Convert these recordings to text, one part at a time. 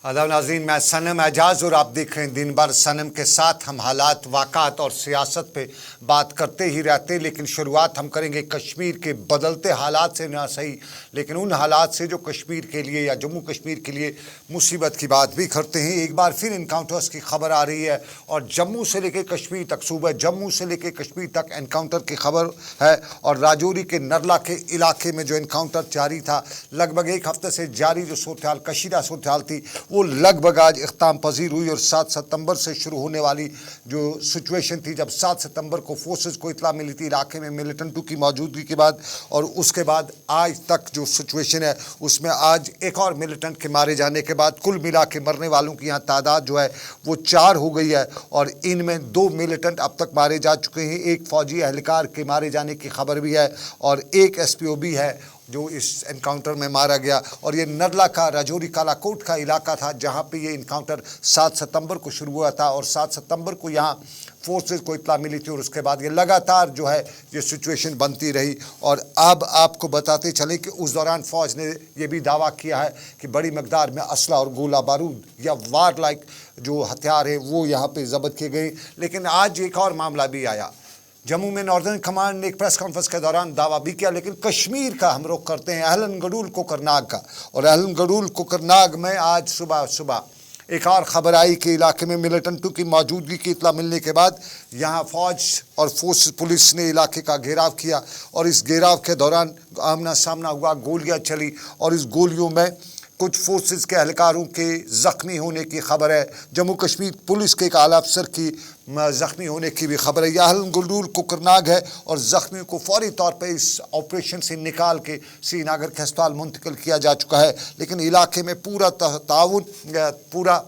आदाब नाज़रीन, मैं सनम एजाज और आप देख रहे हैं दिन भर सनम के साथ। हम हालात, वाक़ात और सियासत पे बात करते ही रहते हैं, लेकिन शुरुआत हम करेंगे कश्मीर के बदलते हालात से। ना सही, लेकिन उन हालात से जो कश्मीर के लिए या जम्मू कश्मीर के लिए मुसीबत की बात भी करते हैं। एक बार फिर इनकाउंटर्स की खबर आ रही है और जम्मू से लेकर कश्मीर तक, सूबह जम्मू से लेकर कश्मीर तक एनकाउंटर की खबर है। और राजौरी के नरला के इलाके में जो एनकाउंटर जारी था, लगभग एक हफ्ते से जारी जो सूरत कशीदा सूरत थी, वो लगभग आज इख्ताम पजीर हुई। और 7 सितंबर से शुरू होने वाली जो सिचुएशन थी, जब 7 सितंबर को फोर्सेस को इतला मिली थी इलाके में मिलिटेंटों की मौजूदगी के बाद, और उसके बाद आज तक जो सिचुएशन है उसमें आज एक और मिलिटेंट के मारे जाने के बाद कुल मिला के मरने वालों की यहाँ तादाद जो है वो 4 हो गई है। और इनमें 2 मिलिटेंट अब तक मारे जा चुके हैं, एक फौजी एहलकार के मारे जाने की खबर भी है और एक SPO भी है जो इस एनकाउंटर में मारा गया। और ये नरला का राजौरी कालाकोट का इलाका था जहाँ पे ये इनकाउंटर 7 सितंबर को शुरू हुआ था और 7 सितंबर को यहाँ फोर्सेस को इत्तला मिली थी और उसके बाद ये लगातार जो है ये सिचुएशन बनती रही। और अब आपको बताते चले कि उस दौरान फ़ौज ने ये भी दावा किया है कि बड़ी मकदार में असला और गोला बारूद या वार लाइक जो हथियार है वो यहाँ पे ज़ब्त किए गए। लेकिन आज एक और मामला भी आया। जम्मू में नॉर्दर्न कमांड ने एक प्रेस कॉन्फ्रेंस के दौरान दावा भी किया, लेकिन कश्मीर का हम रुख करते हैं अहलन गडूल कोकरनाग का। और अहलन गडूल कोकरनाग में आज सुबह एक और ख़बर आई कि इलाके में मिलिटेंटों की मौजूदगी की इत्तला मिलने के बाद यहाँ फ़ौज और पुलिस ने इलाके का घेराव किया और इस घेराव के दौरान आमना सामना हुआ, गोलियाँ चली और इस गोलियों में कुछ फोर्सेस के एहलकारों के ज़ख्मी होने की खबर है। जम्मू कश्मीर पुलिस के एक आला अफसर की ज़ख्मी होने की भी खबर है। यह अहलन गडूल कोकरनाग है और ज़ख्मियों को फौरी तौर पे इस ऑपरेशन से निकाल के श्रीनगर के अस्पताल मुंतकिल किया जा चुका है। लेकिन इलाके में पूरा ताउन, पूरा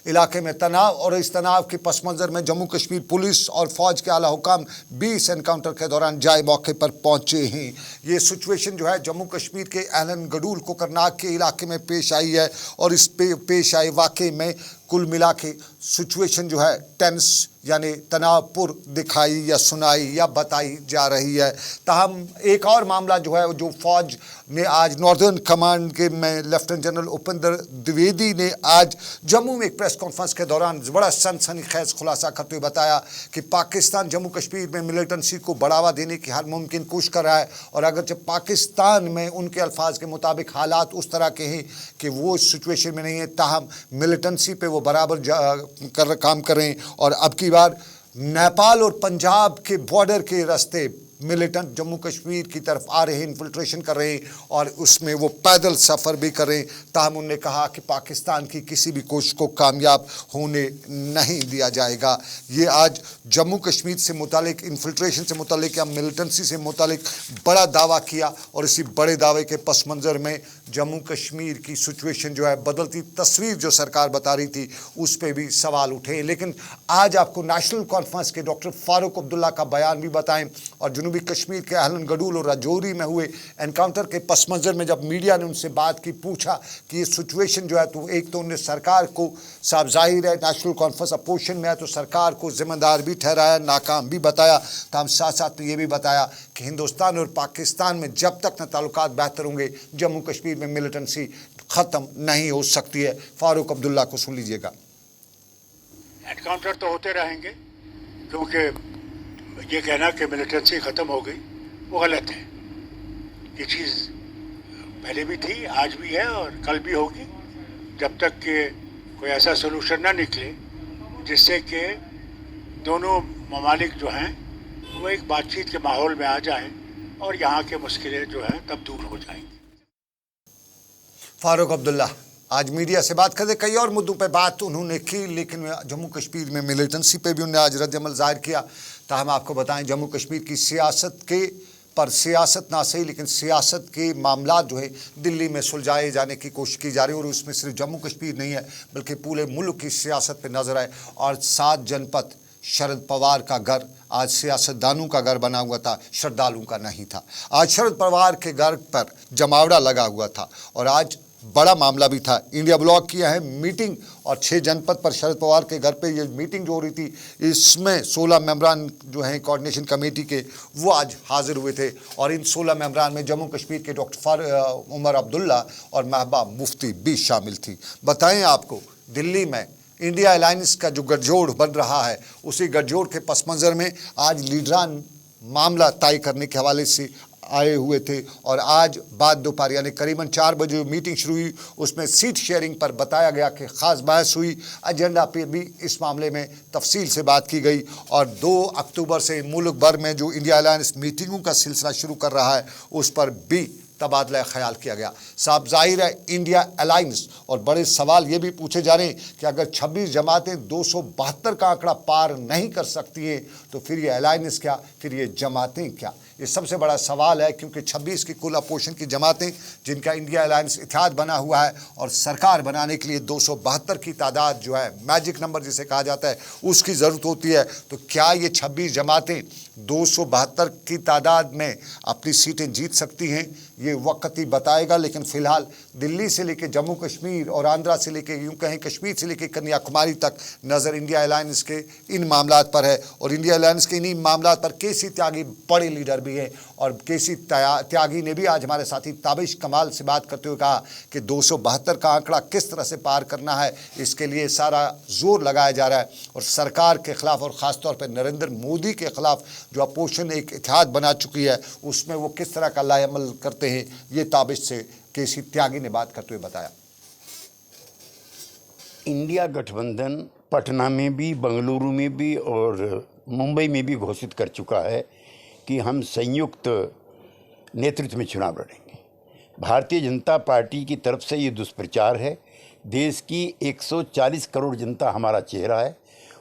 इलाके में तनाव, और इस तनाव के पस मंज़र में जम्मू कश्मीर पुलिस और फ़ौज के आला हुकाम 20 एनकाउंटर के दौरान जाए मौके पर पहुंचे हैं। ये सिचुएशन जो है जम्मू कश्मीर के अहलन गडूल कोकरनाग के इलाके में पेश आई है और इस पेश आए वाक़े में कुल मिला के सिचुएशन जो है टेंस यानी तनावपुर दिखाई या सुनाई या बताई जा रही है। ताहम एक और मामला जो है जो फ़ौज ने आज नॉर्दर्न कमांड के में लेफ्टिनेंट जनरल उपेंद्र द्विवेदी ने आज जम्मू में एक प्रेस कॉन्फ्रेंस के दौरान बड़ा सनसनीखेज़ खुलासा करते हुए बताया कि पाकिस्तान जम्मू कश्मीर में मिलिटेंसी को बढ़ावा देने की हर मुमकिन कोशिश कर रहा है। और अगर जब पाकिस्तान में उनके अल्फाज के मुताबिक हालात उस तरह के हैं कि वो सिचुएशन में नहीं है, ताहम मिलिटेंसी पे वो बराबर काम करें। और अब की बार नेपाल और पंजाब के बॉर्डर के रास्ते मिलिटेंट जम्मू कश्मीर की तरफ आ रहे हैं, इन्फिल्ट्रेशन कर रहे हैं और उसमें वो पैदल सफ़र भी कर रहे हैं। ताहम उन्होंने कहा कि पाकिस्तान की किसी भी कोशिश को कामयाब होने नहीं दिया जाएगा। ये आज जम्मू कश्मीर से मुतालिक, इन्फिल्ट्रेशन से मुतालिक या मिलिटेंसी से मुतालिक बड़ा दावा किया और इसी बड़े दावे के पस मंज़र में जम्मू कश्मीर की सिचुएशन जो है, बदलती तस्वीर जो सरकार बता रही थी उस पर भी सवाल उठे। लेकिन आज आपको नेशनल कॉन्फ्रेंस के डॉक्टर फारूक अब्दुल्ला का बयान भी बताएं। और जनूबी कश्मीर के अहलन गडूल और राजौरी में हुए एनकाउंटर के पस मंज़र में जब मीडिया ने उनसे बात की, पूछा कि ये सिचुएशन जो है, तो एक तो उन्हें सरकार को, साफ जाहिर है नेशनल कॉन्फ्रेंस अपोजिशन में है तो सरकार को जिम्मेदार भी ठहराया, नाकाम भी बताया। तो हम साथ साथ ये भी बताया कि हिंदुस्तान और पाकिस्तान में जब तक न ताल्लुकात बेहतर होंगे जम्मू कश्मीर में मिलिटेंसी ख़त्म नहीं हो सकती है। फारूक अब्दुल्ला को सुन लीजिएगा। एनकाउंटर तो होते रहेंगे, क्योंकि ये कहना कि मिलिटेंसी ख़त्म हो गई वो गलत है। ये चीज़ पहले भी थी, आज भी है और कल भी होगी, जब तक कि कोई ऐसा सोल्यूशन ना निकले जिससे कि दोनों ममालिक जो हैं वो एक बातचीत के माहौल में आ जाएं और यहाँ के मुश्किलें जो हैं तब दूर हो जाएंगी। फारूक अब्दुल्ला आज मीडिया से बात करते, कई और मुद्दों पे बात उन्होंने की, लेकिन जम्मू कश्मीर में मिलिटेंसी पे भी उन्होंने आज रद्द-ए-अमल ज़ाहिर किया। ताहम आपको बताएं जम्मू कश्मीर की सियासत के पर सियासत ना सही, लेकिन सियासत के मामला जो है दिल्ली में सुलझाए जाने की कोशिश की जा रही है और उसमें सिर्फ जम्मू कश्मीर नहीं है बल्कि पूरे मुल्क की सियासत पे नज़र आए। और 7 जनपद शरद पवार का घर आज सियासतदानों का घर बना हुआ था, श्रद्धालुओं का नहीं था। आज शरद पवार के घर पर जमावड़ा लगा हुआ था और आज बड़ा मामला भी था। इंडिया ब्लॉक किया है मीटिंग और 6 जनपद पर शरद पवार के घर पे ये मीटिंग जो हो रही थी, इसमें 16 मेंबरान जो हैं कोऑर्डिनेशन कमेटी के, वो आज हाजिर हुए थे। और इन 16 मेंबरान में जम्मू कश्मीर के डॉक्टर उमर अब्दुल्ला और महबूबा मुफ्ती भी शामिल थी। बताएं आपको, दिल्ली में इंडिया अलायंस का जो गठजोड़ बन रहा है, उसी गठजोड़ के पस मंज़र में आज लीडरान मामला तय करने के हवाले से आए हुए थे। और आज बाद दोपहर यानी करीबन 4 बजे मीटिंग शुरू हुई, उसमें सीट शेयरिंग पर बताया गया कि ख़ास बहस हुई। एजेंडा पे भी इस मामले में तफसील से बात की गई। और 2 अक्टूबर से मुल्क भर में जो इंडिया अलायंस मीटिंगों का सिलसिला शुरू कर रहा है, उस पर भी तबादला ख्याल किया गया। साफ जाहिर है इंडिया अलायंस, और बड़े सवाल ये भी पूछे जा रहे हैं कि अगर 26 जमातें 272 का आंकड़ा पार नहीं कर सकती हैं, तो फिर ये अलायंस क्या, फिर ये जमातें क्या? ये सबसे बड़ा सवाल है, क्योंकि 26 की कुल अपोजिशन की जमातें जिनका इंडिया अलायंस इत्तेहाद बना हुआ है, और सरकार बनाने के लिए 272 की तादाद जो है, मैजिक नंबर जिसे कहा जाता है, उसकी ज़रूरत होती है। तो क्या ये 26 जमातें 272 की तादाद में अपनी सीटें जीत सकती हैं? ये वक्त ही बताएगा। लेकिन फ़िलहाल दिल्ली से लेकर जम्मू कश्मीर और आंध्रा से लेकर, यूँ कहें कश्मीर से लेकर कन्याकुमारी तक नज़र इंडिया अलायंस के इन मामलात पर है। और इंडिया अलायंस के इन्हीं मामलात पर केसी त्यागी बड़े लीडर भी हैं। और केसी त्यागी ने भी आज हमारे साथी ताबिश कमाल से बात करते हुए कहा कि 272 का आंकड़ा किस तरह से पार करना है, इसके लिए सारा जोर लगाया जा रहा है। और सरकार के ख़िलाफ़, और ख़ास तौर पर नरेंद्र मोदी के ख़िलाफ़ जो अपोजिशन एक इत्तेहाद बना चुकी है, उसमें वो किस तरह का लाएअमल करते हैं, ये ताबिश से केसी त्यागी ने बात करते हुए बताया। इंडिया गठबंधन पटना में भी, बेंगलुरु में भी और मुंबई में भी घोषित कर चुका है कि हम संयुक्त नेतृत्व में चुनाव लड़ेंगे। भारतीय जनता पार्टी की तरफ से ये दुष्प्रचार है। देश की 140 करोड़ जनता हमारा चेहरा है,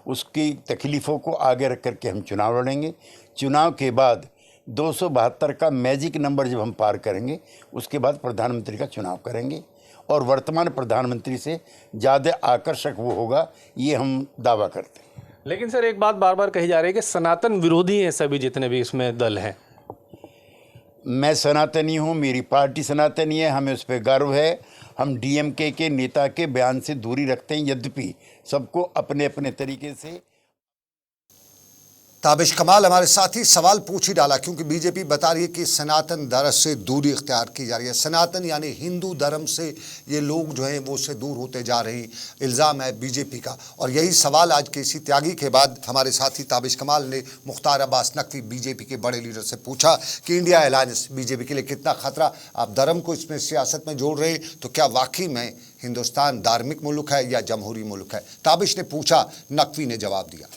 उसकी तकलीफ़ों को आगे रख करके हम चुनाव लड़ेंगे। चुनाव के बाद 272 का मैजिक नंबर जब हम पार करेंगे, उसके बाद प्रधानमंत्री का चुनाव करेंगे। और वर्तमान प्रधानमंत्री से ज़्यादा आकर्षक वो होगा, ये हम दावा करते हैं। लेकिन सर, एक बात बार बार कही जा रही है कि सनातन विरोधी हैं सभी जितने भी इसमें दल हैं। मैं सनातनी हूँ, मेरी पार्टी सनातनी है, हमें उस पर गर्व है। हम डीएमके के नेता के बयान से दूरी रखते हैं, यद्यपि सबको अपने अपने तरीके से। ताबिश कमाल हमारे साथी सवाल पूछ ही डाला, क्योंकि बीजेपी बता रही है कि सनातन धर्म से दूरी इख्तियार की जा रही है। सनातन यानी हिंदू धर्म से ये लोग जो हैं वो उससे दूर होते जा रहे हैं, इल्ज़ाम है बीजेपी का। और यही सवाल आज केसी त्यागी के बाद हमारे साथी ताबिश कमाल ने मुख्तार अब्बास नकवी बीजेपी के बड़े लीडर से पूछा कि इंडिया अलायंस बीजेपी के लिए कितना ख़तरा, आप धर्म को इसमें सियासत में जोड़ रहे हैं, तो क्या वाकई में हिंदुस्तान धार्मिक मुल्क है या जमहूरी मुल्क है? ताबिश ने पूछा, नकवी ने जवाब दिया।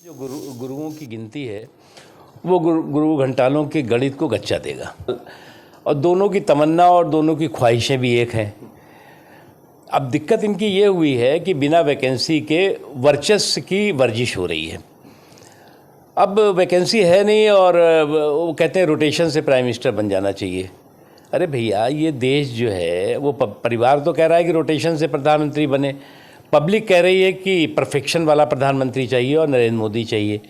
जो गुरुओं की गिनती है वो गुरु घंटालों के गणित को गच्चा देगा। और दोनों की तमन्ना और दोनों की ख्वाहिशें भी एक हैं। अब दिक्कत इनकी ये हुई है कि बिना वैकेंसी के वर्चस्व की वर्जिश हो रही है। अब वैकेंसी है नहीं और वो कहते हैं रोटेशन से प्राइम मिनिस्टर बन जाना चाहिए। अरे भैया, ये देश जो है वो परिवार तो कह रहा है कि रोटेशन से प्रधानमंत्री बने, पब्लिक कह रही है कि परफेक्शन वाला प्रधानमंत्री चाहिए और नरेंद्र मोदी चाहिए।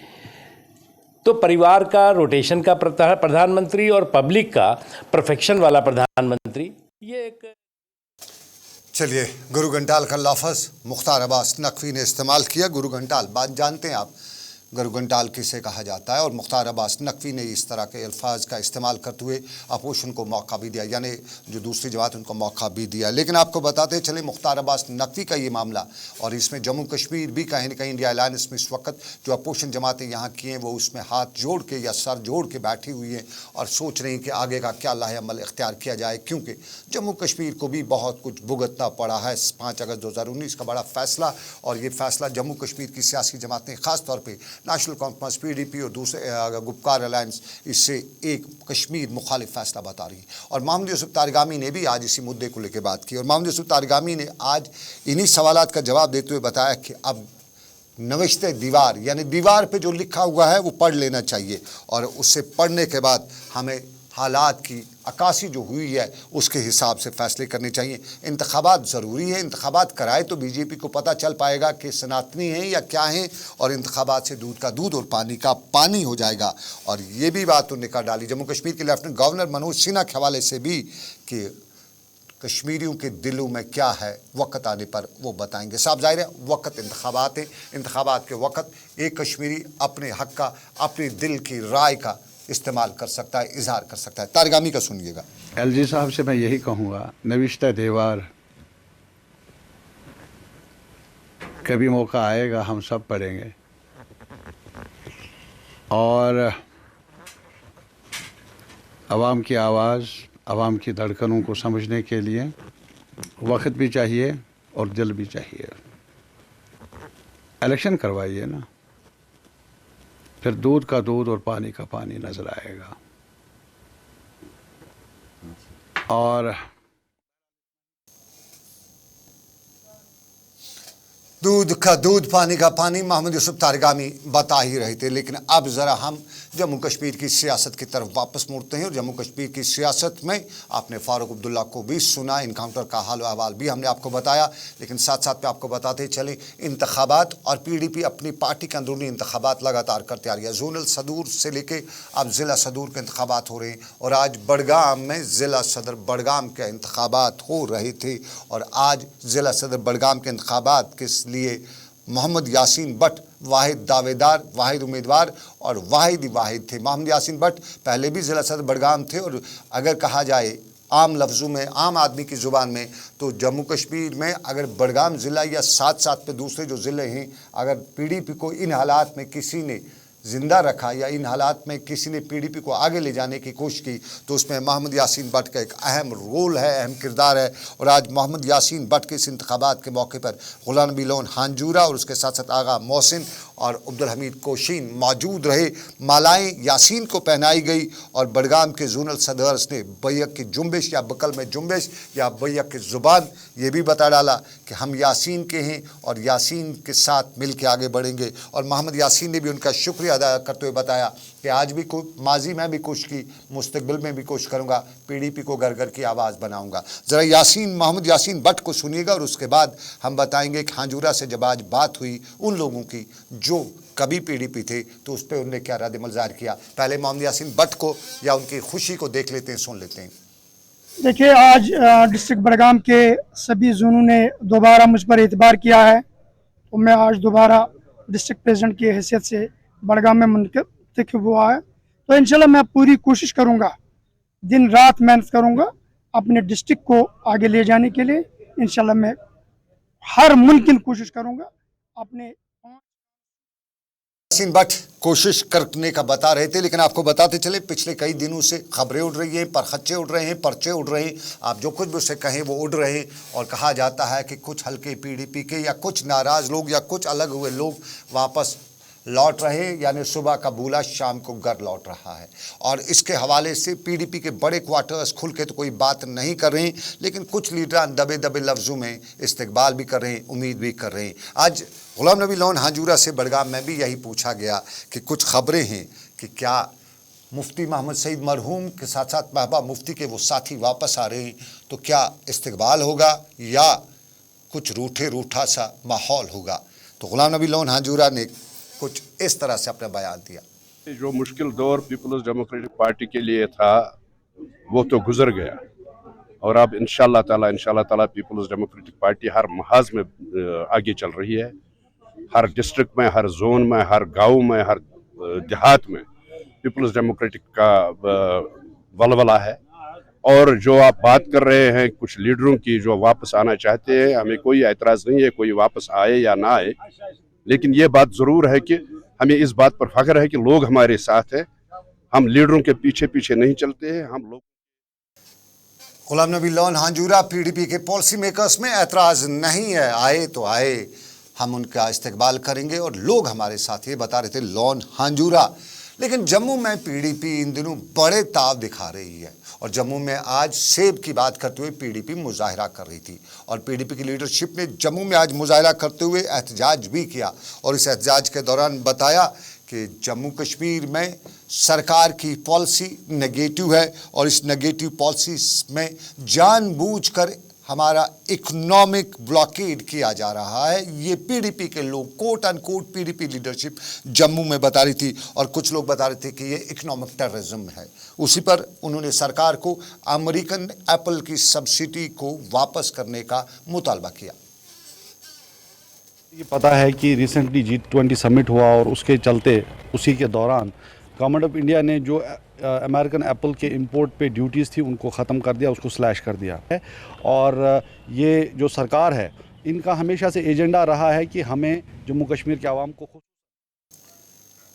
तो परिवार का रोटेशन का प्रधानमंत्री और पब्लिक का परफेक्शन वाला प्रधानमंत्री, ये एक। चलिए, गुरु घंटाल का लफ्ज़ मुख्तार अब्बास नकवी ने इस्तेमाल किया। गुरु घंटाल, बात जानते हैं आप गुरु घंटाल किसे कहा जाता है? और मुख्तार अब्बास नकवी ने इस तरह के अल्फाज का इस्तेमाल करते हुए अपोजिशन को मौका भी दिया, यानी जो दूसरी जमात उनको मौका भी दिया। लेकिन आपको बताते चले, मुख्तार अब्बास नकवी का ये मामला, और इसमें जम्मू कश्मीर भी कहीं न कहीं इंडिया अलायंस में इस वक्त जो अपोजिशन जमातें यहाँ की हैं, वो उसमें हाथ जोड़ के या सर जोड़ के बैठी हुई हैं और सोच रही हैं कि आगे का क्या लाहेअमल इख्तियार किया जाए, क्योंकि जम्मू कश्मीर को भी बहुत कुछ भुगतना पड़ा है। 5 अगस्त 2019 का बड़ा फैसला, और ये फैसला जम्मू कश्मीर की सियासी जमातें, ख़ास तौर पर नेशनल कॉन्फ्रेंस पीडीपी और दूसरे गुपकार अलायंस, इससे एक कश्मीर मुखालिफ फैसला बता रही है। और मोहम्मद यूसुफ तारिगामी ने भी आज इसी मुद्दे को लेकर बात की, और मोहम्मद यूसुफ तारिगामी ने आज इन्हीं सवालात का जवाब देते हुए बताया कि अब नविश्ते दीवार, यानी दीवार पे जो लिखा हुआ है वो पढ़ लेना चाहिए, और उससे पढ़ने के बाद हमें हालात की अक्कासी जो हुई है उसके हिसाब से फ़ैसले करने चाहिए। इंतखाबात ज़रूरी है, इंतखाबात कराए तो बीजेपी को पता चल पाएगा कि सनातनी हैं या क्या हैं, और इंतखाबात से दूध का दूध और पानी का पानी हो जाएगा। और ये भी बात उन्होंने कहा डाली जम्मू कश्मीर के लेफ्टिनेंट गवर्नर मनोज सिन्हा के हवाले से भी कि कश्मीरियों के दिलों में क्या है, वक्त आने पर वो बताएंगे। साहब जाहिर है वक्त इंतखाबात है, इंतखाबात के वक्त एक कश्मीरी अपने हक का, अपने दिल की राय का इस्तेमाल कर सकता है, इजहार कर सकता है। तारगामी का सुनिएगा। एलजी साहब से मैं यही कहूँगा, नविश्ता देवार कभी मौका आएगा हम सब पढ़ेंगे, और आवाम की आवाज़, आवाम की धड़कनों को समझने के लिए वक्त भी चाहिए और दिल भी चाहिए। इलेक्शन करवाइए ना, फिर दूध का दूध और पानी का पानी नज़र आएगा। और दूध का दूध, पानी का पानी, मोहम्मद यूसुफ तारगामी बता ही रहे थे। लेकिन अब ज़रा हम जम्मू कश्मीर की सियासत की तरफ वापस मुड़ते हैं। और जम्मू कश्मीर की सियासत में आपने फ़ारूक अब्दुल्ला को भी सुना, इनकाउंटर का हाल अहवाल भी हमने आपको बताया। लेकिन साथ साथ में आपको बताते चलें, इंतखाबात और पीडीपी अपनी पार्टी के अंदरूनी इंतखाबात लगातार करते आ रही है। जोनल सदूर से लेके अब ज़िला सदूर के इंतखाबात हो रहे हैं, और आज बड़गाम में ज़िला सदर बड़गाम के इंतखाबात हो रहे थे। और आज ज़िला सदर बड़गाम के इंतखाबात के लिए मोहम्मद यासीन भट्ट वाहिद दावेदार, वाहिद उम्मीदवार और वाहिद ही वाहिद थे। मोहम्मद यासीन भट्ट पहले भी ज़िला सदर बड़गाम थे, और अगर कहा जाए आम लफ्ज़ों में, आम आदमी की ज़ुबान में, तो जम्मू कश्मीर में अगर बड़गाम ज़िला या साथ साथ पे दूसरे जो ज़िले हैं, अगर पीडीपी को इन हालात में किसी ने ज़िंदा रखा या इन हालात में किसी ने पीडीपी को आगे ले जाने की कोशिश की, तो उसमें मोहम्मद यासीन भट्ट का एक अहम रोल है, अहम किरदार है। और आज मोहम्मद यासीन भट्ट के इस इंतखाबात के मौके पर गुलाम नबी लोन हांजूरा और उसके साथ साथ आगा मोहसिन और अब्दुल हमीद कोशीन मौजूद रहे। मालाएँ यासीन को पहनाई गई और बड़गाम के जोनल सदर्स ने बैक की जुम्बिश या बकल में जुम्बिश या बैक की ज़ुबान ये भी बता डाला कि हम यासीन के हैं और यासीन के साथ मिल के आगे बढ़ेंगे। और मोहम्मद यासीन ने भी उनका शुक्रिया अदा करते हुए बताया कि आज भी माजी में भी कोशिश की, मुस्तकबिल में भी कोशिश करूँगा, पीडीपी को घर घर की आवाज़ बनाऊँगा। ज़रा यासीन, मोहम्मद यासीन भट्ट को सुनिएगा और उसके बाद हम बताएंगे कि हांजूरा से जब आज बात हुई उन लोगों की जो कभी पीडीपी थे, तो उस पर उन्होंने क्या रद्द-ए-अमल ज़ाहिर किया। पहले मोहम्मद यासीन भट्ट को या उनकी खुशी को देख लेते हैं, सुन लेते हैं। देखिए, आज डिस्ट्रिक्ट बड़गाम के सभी जोनों ने दोबारा मुझ पर एतबार किया है, तो मैं आज दोबारा डिस्ट्रिक्ट प्रेसिडेंट की हैसियत से बड़गाम में मुंतखब हुआ है। तो इंशाल्लाह मैं पूरी कोशिश करूंगा, दिन रात मेहनत करूंगा अपने डिस्ट्रिक्ट को आगे ले जाने के लिए। इंशाल्लाह मैं हर मुमकिन कोशिश करूंगा अपने। यासीन भट्ट कोशिश करने का बता रहे थे, लेकिन आपको बताते चले पिछले कई दिनों से खबरें उड़ रही हैं, परखच्चे उड़ रहे हैं, पर्चे उड़ रहे हैं, आप जो कुछ भी उससे कहें वो उड़ रहे हैं। और कहा जाता है कि कुछ हल्के पीडीपी के या कुछ नाराज़ लोग या कुछ अलग हुए लोग वापस लौट रहे, यानी सुबह का बूला शाम को घर लौट रहा है। और इसके हवाले से पीडीपी के बड़े क्वार्टर्स खुल के तो कोई बात नहीं कर रहे हैं, लेकिन कुछ लीडरान दबे दबे लफ्ज़ों में इस्तकबाल भी कर रहे हैं, उम्मीद भी कर रहे हैं। आज गुलाम नबी लोन हांजूरा से बड़गाम में भी यही पूछा गया कि कुछ खबरें हैं कि क्या मुफ्ती मोहम्मद सईद मरहूम के साथ साथ महबूबा मुफ्ती के वो साथी वापस आ रहे हैं, तो क्या इस्तकबाल होगा या कुछ रूठा सा माहौल होगा। तो गुलाम नबी लोन हांजूरा ने कुछ इस तरह से अपना बयान दिया। जो मुश्किल दौर पीपल्स डेमोक्रेटिक पार्टी के लिए था वो तो गुजर गया, और अब इंशाल्लाह ताला पीपल्स डेमोक्रेटिक पार्टी हर महाज में आगे चल रही है। हर डिस्ट्रिक्ट में, हर जोन में, हर गांव में, हर देहात में पीपल्स डेमोक्रेटिक का वलवला है। और जो आप बात कर रहे हैं कुछ लीडरों की जो वापस आना चाहते हैं, हमें कोई एतराज़ नहीं है कोई वापस आए या ना आए, लेकिन ये बात ज़रूर है कि हमें इस बात पर फख्र है कि लोग हमारे साथ हैं, हम लीडरों के पीछे पीछे नहीं चलते हैं। हम लोग गुलाम नबी लोन हांजूरा, पीडीपी के पॉलिसी मेकर्स में एतराज़ नहीं है, आए तो आए, हम उनका इस्तकबाल करेंगे और लोग हमारे साथ, ये बता रहे थे लोन हांजूरा। लेकिन जम्मू में पीडीपी इन दिनों बड़े ताव दिखा रही है, और जम्मू में आज सेब की बात करते हुए पीडीपी मुजाहरा कर रही थी, और पीडीपी की लीडरशिप ने जम्मू में आज मुजाहरा करते हुए एहतजाज भी किया। और इस एहतजाज के दौरान बताया कि जम्मू कश्मीर में सरकार की पॉलिसी नेगेटिव है, और इस नेगेटिव पॉलिसी में जानबूझकर हमारा इकोनॉमिक ब्लॉकेड किया जा रहा है। ये पीडीपी के लोग, quote unquote PDP leadership Jammu में बता रही थी, और कुछ लोग बता रहे थे कि ये इकोनॉमिक टेररिज्म है। उसी पर उन्होंने सरकार को अमेरिकन एप्पल की सब्सिडी को वापस करने का मुतालबा किया। ये पता है कि रिसेंटली G20 समिट हुआ और उसके चलते उसी के दौरान गवर्नमेंट ऑफ इंडिया ने जो अमेरिकन एप्पल के इंपोर्ट पे ड्यूटीज़ थी उनको ख़त्म कर दिया, उसको स्लैश कर दिया है। और ये जो सरकार है, इनका हमेशा से एजेंडा रहा है कि हमें जम्मू कश्मीर के आवाम को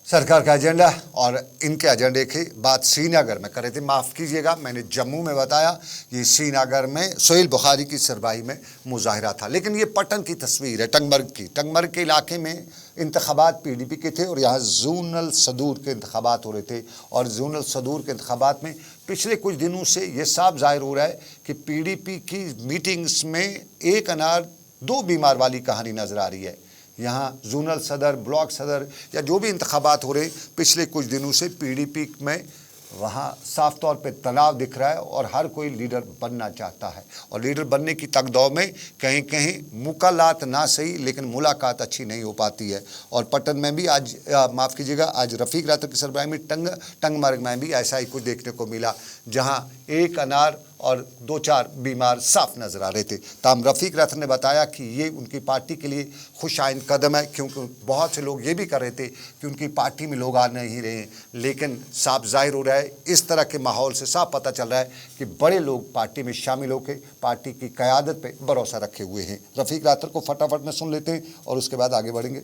सरकार का एजेंडा, और इनके एजेंडे की बात श्रीनगर में कर रहे थे। माफ़ कीजिएगा, मैंने जम्मू में बताया, ये श्रीनगर में सोहेल बुखारी की सरबराही में मुजाहिरा था। लेकिन ये पटन की तस्वीर है, टंगमर्ग की। टंगमर्ग के इलाके में इंतखाबात पीडीपी के थे और यहाँ जोनल सदूर के इंतखाबात हो रहे थे। और जोनल सदूर के इंतखाबात में पिछले कुछ दिनों से ये साफ जाहिर हो रहा है कि पीडीपी की मीटिंग्स में एक अनार दो बीमार वाली कहानी नज़र आ रही है। यहाँ जोनल सदर, ब्लॉक सदर या जो भी इंतखाबात हो रहे, पिछले कुछ दिनों से पीडीपी में वहाँ साफ तौर पे तनाव दिख रहा है और हर कोई लीडर बनना चाहता है। और लीडर बनने की तगदौ में कहीं कहीं मुकालात ना सही लेकिन मुलाकात अच्छी नहीं हो पाती है। और पटन में भी आज, माफ़ कीजिएगा, आज रफ़ीक रातर की सरबराही में टंगमर्ग में भी ऐसा ही कुछ देखने को मिला, जहाँ एक अनार और दो चार बीमार साफ नज़र आ रहे थे। ताम रफ़ीक रातर ने बताया कि ये उनकी पार्टी के लिए खुशाइन कदम है, क्योंकि बहुत से लोग ये भी कर रहे थे कि उनकी पार्टी में लोग आ नहीं रहे, लेकिन साफ जाहिर हो रहा है, इस तरह के माहौल से साफ पता चल रहा है कि बड़े लोग पार्टी में शामिल होकर पार्टी की क़यादत पे भरोसा रखे हुए हैं। रफ़ीक रातर को फटाफट में सुन लेते हैं और उसके बाद आगे बढ़ेंगे।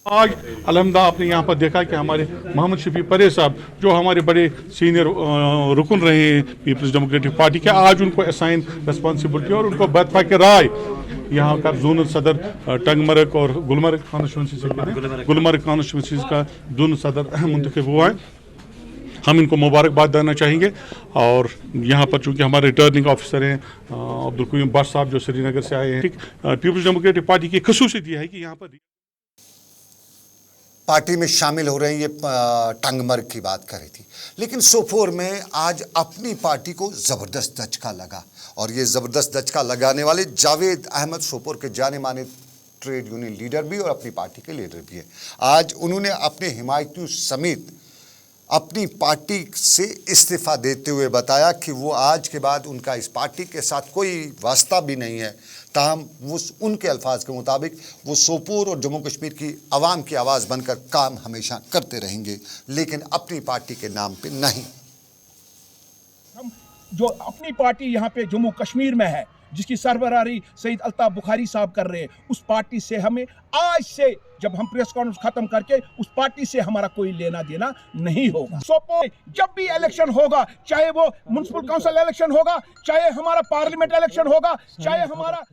आज अलहमदा आपने यहाँ पर देखा कि हमारे मोहम्मद शफी परेज साहब, जो हमारे बड़े सीनियर रुकन रहे हैं पीपल्स डेमोक्रेटिक पार्टी के, आज उनको असाइन रिस्पॉन्सिबिलिटी और उनको बतफा के राय यहाँ का जोनल सदर टंगमर्ग और गुलमर्ग कॉन्स्टिट्यूंसी का जोनल सदर मुंतखब हुआ है। हम इनको मुबारकबाद देना चाहेंगे। और यहाँ पर चूँकि हमारे रिटर्निंग ऑफिसर हैं अब्दुल कयूम भट्ट साहब, जो श्रीनगर से आए हैं, पीपल्स डेमोक्रेटिक पार्टी की खसूसियत यह है कि यहाँ पर पार्टी में शामिल हो रहे हैं। ये टंगमर्ग की बात कर रही थी, लेकिन सोपोर में आज अपनी पार्टी को ज़बरदस्त दचका लगा। और ये ज़बरदस्त दचका लगाने वाले जावेद अहमद सोपोर के जाने माने ट्रेड यूनियन लीडर भी और अपनी पार्टी के लीडर भी हैं। आज उन्होंने अपने हिमायतियों समेत अपनी पार्टी से इस्तीफ़ा देते हुए बताया कि वो आज के बाद उनका इस पार्टी के साथ कोई वास्ता भी नहीं है। ताहम वो उनके अल्फाज के मुताबिक वो सोपोर और जम्मू कश्मीर की आवाम की आवाज़ बनकर काम हमेशा करते रहेंगे, लेकिन अपनी पार्टी के नाम पे नहीं। हम जो अपनी पार्टी यहाँ पे जम्मू कश्मीर में है, जिसकी सरबराही सईद अल्ताफ बुखारी साहब कर रहे हैं, उस पार्टी से हमें आज से, जब हम प्रेस कॉन्फ्रेंस खत्म करके, उस पार्टी से हमारा कोई लेना देना नहीं होगा। सोपोर जब भी इलेक्शन होगा, चाहे वो म्युनिसिपल काउंसिल इलेक्शन होगा, चाहे हमारा पार्लियामेंट इलेक्शन होगा, चाहे हमारा।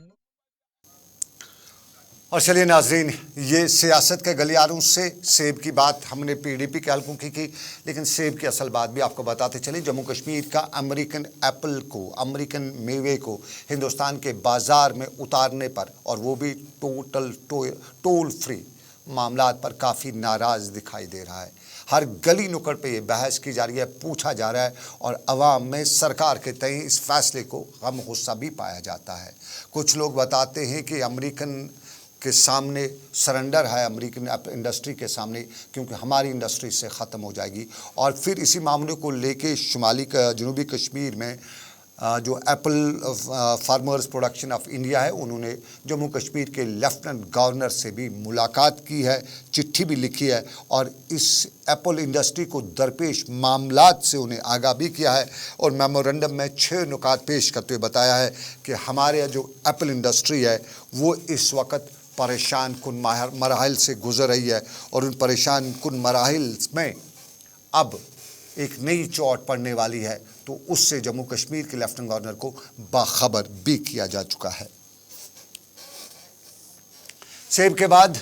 और चलिए नाजरीन, ये सियासत के गलियारों से सेब की बात हमने पीडीपी के हल्कों की, लेकिन सेब की असल बात भी आपको बताते चले। जम्मू कश्मीर का अमेरिकन एप्पल को, अमेरिकन मेवे को हिंदुस्तान के बाज़ार में उतारने पर, और वो भी टोल फ्री मामलात पर काफ़ी नाराज़ दिखाई दे रहा है। हर गली नुक्कड़ पे ये बहस की जा रही है, पूछा जा रहा है, और अवाम में सरकार के तय इस फैसले को गम गुस्सा भी पाया जाता है। कुछ लोग बताते हैं कि अमेरिकन के सामने सरेंडर है, अमेरिकन इंडस्ट्री के सामने, क्योंकि हमारी इंडस्ट्री से ख़त्म हो जाएगी। और फिर इसी मामले को लेके जनूबी कश्मीर में जो Apple farmers production of India है, उन्होंने जम्मू कश्मीर के लेफ्टिनेंट गवर्नर से भी मुलाकात की है, चिट्ठी भी लिखी है, और इस एप्पल इंडस्ट्री को दरपेश मामलात से उन्हें आगाह भी किया है। और मेमोरेंडम में 6 नुकात पेश करते हुए बताया है कि हमारे जो एप्पल इंडस्ट्री है वो इस वक्त परेशान कुन मराहिल से गुजर रही है, और उन परेशान कुन मराहिल में अब एक नई चोट पड़ने वाली है, तो उससे जम्मू कश्मीर के लेफ्टिनेंट गवर्नर को बाखबर भी किया जा चुका है। सेब के बाद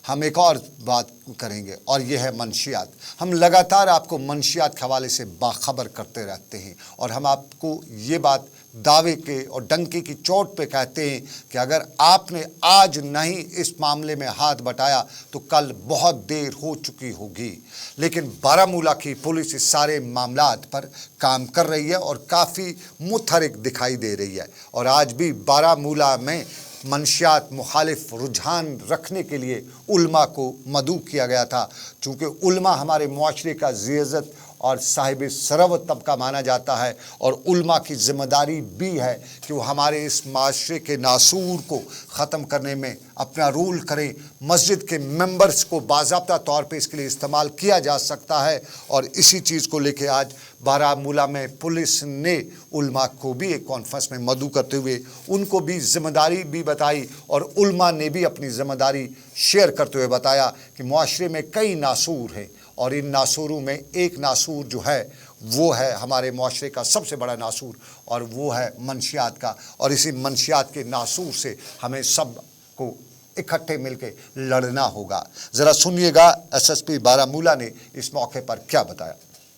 हम एक और बात करेंगे, और यह है मंशियात। हम लगातार आपको मंशियात के हवाले से बाखबर करते रहते हैं, और हम आपको ये बात दावे के और डंके की चोट पे कहते हैं कि अगर आपने आज नहीं इस मामले में हाथ बटाया तो कल बहुत देर हो चुकी होगी। लेकिन बारामूला की पुलिस इस सारे मामलात पर काम कर रही है और काफ़ी मुतहरिक दिखाई दे रही है। और आज भी बारामूला में मंशियात मुखालिफ रुझान रखने के लिए उल्मा को मदऊ किया गया था, चूँकि उल्मा हमारे मुआशरे का ज़िय्ज़त और साहिब सरवत तबका माना जाता है और उल्मा की ज़िम्मेदारी भी है कि वो हमारे इस माशरे के नासूर को ख़त्म करने में अपना रोल करें। मस्जिद के मेंबर्स को बाज़ाब्ता तौर पे इसके लिए इस्तेमाल किया जा सकता है और इसी चीज़ को लेके आज बारामूला में पुलिस ने उल्मा को भी एक कॉन्फ्रेंस में मदऊ करते हुए उनको भी ज़िम्मेदारी भी बताई और उल्मा ने भी अपनी ज़िम्मेदारी शेयर करते हुए बताया कि मुआशरे में कई नासूर हैं और इन नासूरों में एक नासूर जो है वो है हमारे मुआशरे का सबसे बड़ा नासूर और वो है मंशियात का। और इसी मंशियात के नासूर से हमें सब को इकट्ठे मिलकर लड़ना होगा। ज़रा सुनिएगा एसएसपी बारामूला ने इस मौके पर क्या बताया।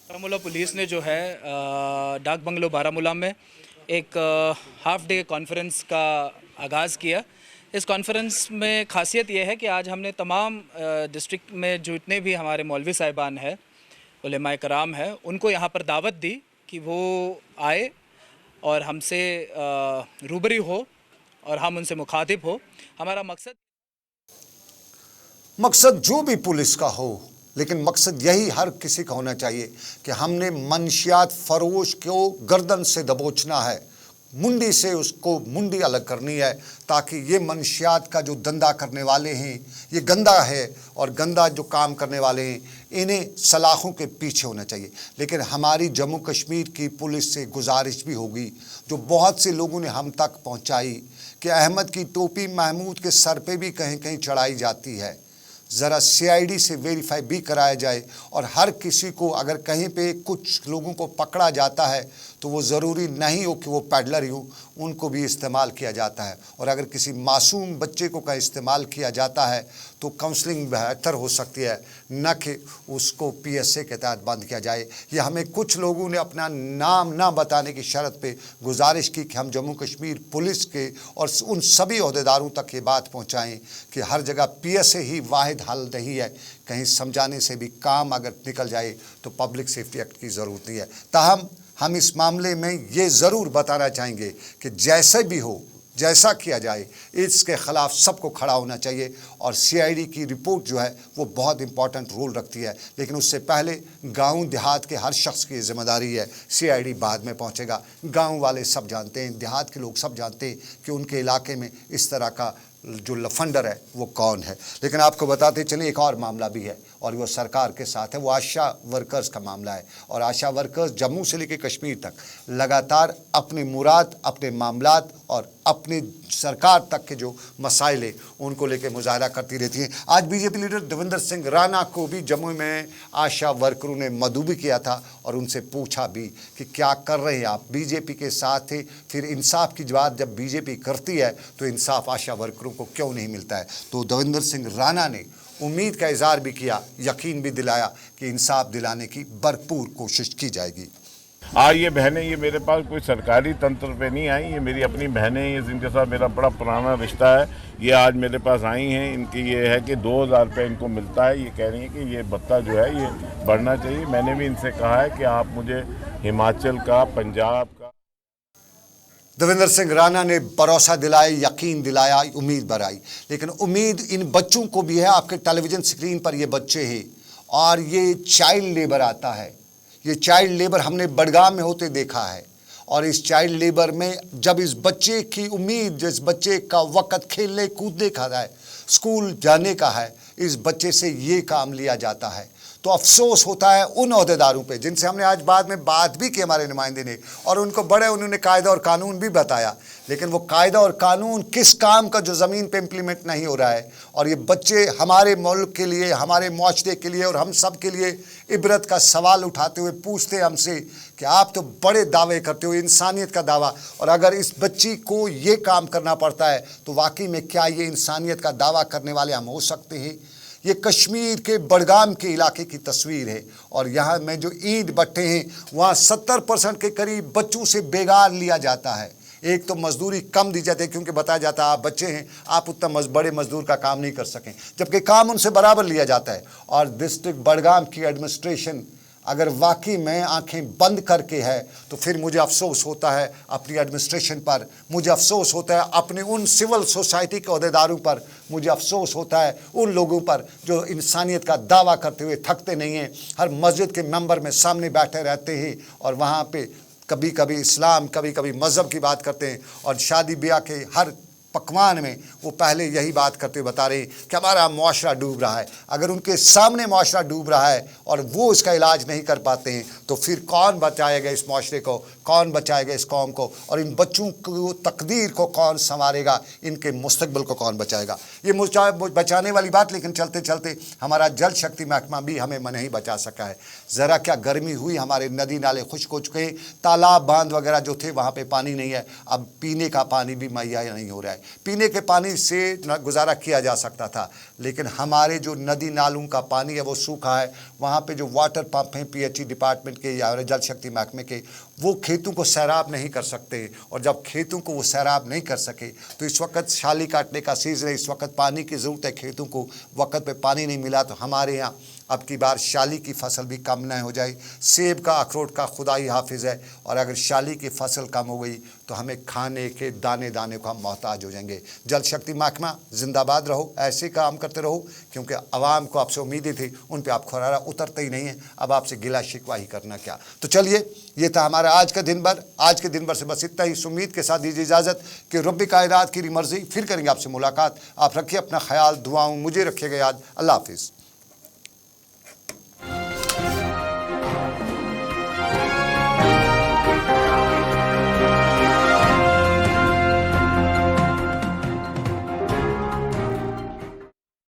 बारामूला पुलिस ने जो है डाक बंगलो बारामूला में एक हाफ डे कॉन्फ्रेंस का आगाज़ किया। इस कॉन्फ्रेंस में खासियत यह है कि आज हमने तमाम डिस्ट्रिक्ट में जो इतने भी हमारे मौलवी साहिबान हैं, उलेमाए कराम हैं, उनको यहाँ पर दावत दी कि वो आए और हमसे रूबरी हो और हम उनसे मुखातिब हो। हमारा मकसद जो भी पुलिस का हो, लेकिन मकसद यही हर किसी का होना चाहिए कि हमने मंशियात फरोश को गर्दन से दबोचना है, मुंडी से उसको मुंडी अलग करनी है, ताकि ये मंशियात का जो धंधा करने वाले हैं ये गंदा है और गंदा जो काम करने वाले हैं इन्हें सलाखों के पीछे होना चाहिए। लेकिन हमारी जम्मू कश्मीर की पुलिस से गुजारिश भी होगी जो बहुत से लोगों ने हम तक पहुंचाई कि अहमद की टोपी महमूद के सर पे भी कहीं कहीं चढ़ाई जाती है, ज़रा CID से वेरीफाई भी कराया जाए। और हर किसी को अगर कहीं पे कुछ लोगों को पकड़ा जाता है तो वो ज़रूरी नहीं हो कि वो पैडलर ही हो, उनको भी इस्तेमाल किया जाता है। और अगर किसी मासूम बच्चे को का इस्तेमाल किया जाता है तो काउंसलिंग बेहतर हो सकती है, न कि उसको PSA के तहत बंद किया जाए। ये हमें कुछ लोगों ने अपना नाम ना बताने की शर्त पे गुजारिश की कि हम जम्मू कश्मीर पुलिस के और उन सभी अहदेदारों तक ये बात पहुँचाएँ कि हर जगह PSA ही वाहिद हल नहीं है, कहीं समझाने से भी काम अगर निकल जाए तो पब्लिक सेफ्टी एक्ट की ज़रूरत नहीं है। ताहम हम इस मामले में ये ज़रूर बताना चाहेंगे कि जैसे भी हो, जैसा किया जाए, इसके ख़िलाफ़ सबको खड़ा होना चाहिए। और CID की रिपोर्ट जो है वो बहुत इंपॉर्टेंट रोल रखती है, लेकिन उससे पहले गांव देहात के हर शख्स की ज़िम्मेदारी है। CID बाद में पहुंचेगा। गांव वाले सब जानते हैं, देहात के लोग सब जानते हैं कि उनके इलाके में इस तरह का जो लफंडर है वो कौन है। लेकिन आपको बताते चलिए एक और मामला भी है और वो सरकार के साथ है, वो आशा वर्कर्स का मामला है। और आशा वर्कर्स जम्मू से लेकर कश्मीर तक लगातार अपनी मुराद, अपने मामलात और अपनी सरकार तक के जो मसाइल है उनको लेकर मुजाहरा करती रहती हैं। आज BJP लीडर देवेंद्र सिंह राणा को भी जम्मू में आशा वर्करों ने मदऊ भी किया था और उनसे पूछा भी कि क्या कर रहे हैं आप, BJP के साथ थे, फिर इंसाफ की बात जब BJP करती है तो इंसाफ आशा वर्करों को क्यों नहीं मिलता है। तो देवेंद्र सिंह राणा ने उम्मीद का इजहार भी किया, यकीन भी दिलाया कि इंसाफ दिलाने की भरपूर कोशिश की जाएगी। ये बहनें ये मेरे पास कोई सरकारी तंत्र पे नहीं आई, ये मेरी अपनी बहनें हैं, जिनके साथ मेरा बड़ा पुराना रिश्ता है। ये आज मेरे पास आई हैं। इनकी ये है कि 2000 रुपये इनको मिलता है। ये कह रही हैं कि ये भत्ता जो है ये बढ़ना चाहिए। मैंने भी इनसे कहा है कि आप मुझे हिमाचल का, पंजाब का। देवेंद्र सिंह राणा ने भरोसा दिलाया, यकीन दिलाया, उम्मीद बढ़ाई। लेकिन उम्मीद इन बच्चों को भी है। आपके टेलीविज़न स्क्रीन पर ये बच्चे हैं और ये चाइल्ड लेबर आता है। ये चाइल्ड लेबर हमने बडगाम में होते देखा है। और इस चाइल्ड लेबर में जब इस बच्चे की उम्मीद, जिस बच्चे का वक़्त खेलने कूदने का है, स्कूल जाने का है, इस बच्चे से ये काम लिया जाता है तो अफसोस होता है उन अहदेदारों पे जिनसे हमने आज बाद में बात भी की, हमारे नुमाइंदे ने, और उनको बड़े उन्होंने कायदा और कानून भी बताया। लेकिन वो कायदा और कानून किस काम का जो ज़मीन पे इम्प्लीमेंट नहीं हो रहा है। और ये बच्चे हमारे मुल्क के लिए, हमारे मुआशरे के लिए और हम सब के लिए इबरत का सवाल उठाते हुए पूछते हैं हमसे कि आप तो बड़े दावे करते हो, इंसानियत का दावा, और अगर इस बच्ची को ये काम करना पड़ता है तो वाकई में क्या ये इंसानियत का दावा करने वाले हम हो सकते हैं? ये कश्मीर के बडगाम के इलाके की तस्वीर है और यहाँ में जो ईंट भट्टे हैं वहाँ 70% के करीब बच्चों से बेगार लिया जाता है। एक तो मजदूरी कम दी जाती है क्योंकि बताया जाता है आप बच्चे हैं, आप उतना बड़े मजदूर का काम नहीं कर सकें, जबकि काम उनसे बराबर लिया जाता है। और डिस्ट्रिक्ट बडगाम की एडमिनिस्ट्रेशन अगर वाकई में आंखें बंद करके है तो फिर मुझे अफसोस होता है अपनी एडमिनिस्ट्रेशन पर, मुझे अफसोस होता है अपने उन सिविल सोसाइटी के अहदेदारों पर, मुझे अफसोस होता है उन लोगों पर जो इंसानियत का दावा करते हुए थकते नहीं हैं, हर मस्जिद के मेंबर में सामने बैठे रहते हैं और वहाँ पे कभी कभी इस्लाम कभी कभी मज़हब की बात करते हैं और शादी ब्याह के हर पकवान में वो पहले यही बात करते हुए बता रहे हैं कि हमारा मुआशरा डूब रहा है। अगर उनके सामने मुआशरा डूब रहा है और वो इसका इलाज नहीं कर पाते हैं तो फिर कौन बचाएगा इस मुआशरे को, कौन बचाएगा इस कौम को, और इन बच्चों को तकदीर को कौन संवारेगा, इनके मुस्तकबिल को कौन बचाएगा। ये बचाने वाली बात, लेकिन चलते चलते हमारा जल शक्ति महकमा भी हमें नहीं बचा सका है। ज़रा क्या गर्मी हुई, हमारे नदी नाले खुश्क हो चुके हैं, तालाब बांध वगैरह जो थे वहाँ पे पानी नहीं है, अब पीने का पानी भी मुहैया नहीं हो रहा है। पीने के पानी से गुजारा किया जा सकता था, लेकिन हमारे जो नदी नालों का पानी है वो सूखा है। वहाँ पे जो वाटर पंप हैं पीएचई डिपार्टमेंट के या जल शक्ति महकमे के, वो खेतों को सैराब नहीं कर सकते, और जब खेतों को वो सैराब नहीं कर सके तो इस वक्त शाली काटने का सीज़न है, इस वक्त पानी की ज़रूरत है, खेतों को वक्त पे पानी नहीं मिला तो हमारे यहाँ अब की बार शाली की फसल भी कम न हो जाए। सेब का अखरोट का खुदा ही हाफिज़ है, और अगर शाली की फसल कम हो गई तो हमें खाने के दाने दाने को हम मोहताज हो जाएंगे। जल शक्ति महकमा जिंदाबाद रहो, ऐसे काम करते रहो, क्योंकि आवाम को आपसे उम्मीदें थी, उन पे आप खुरारा उतरते ही नहीं है। अब आपसे गिला शिकवा ही करना क्या। तो चलिए, ये था हमारा आज का दिन भर। आज के दिन भर से बस इतना ही। उम्मीद के साथ दीजिए इजाज़त कि रब्बे कायनात की मर्ज़ी। फिर करेंगे आपसे मुलाकात। आप रखिए अपना ख्याल, दुआओं मुझे रखिएगा याद। अल्लाह हाफिज़।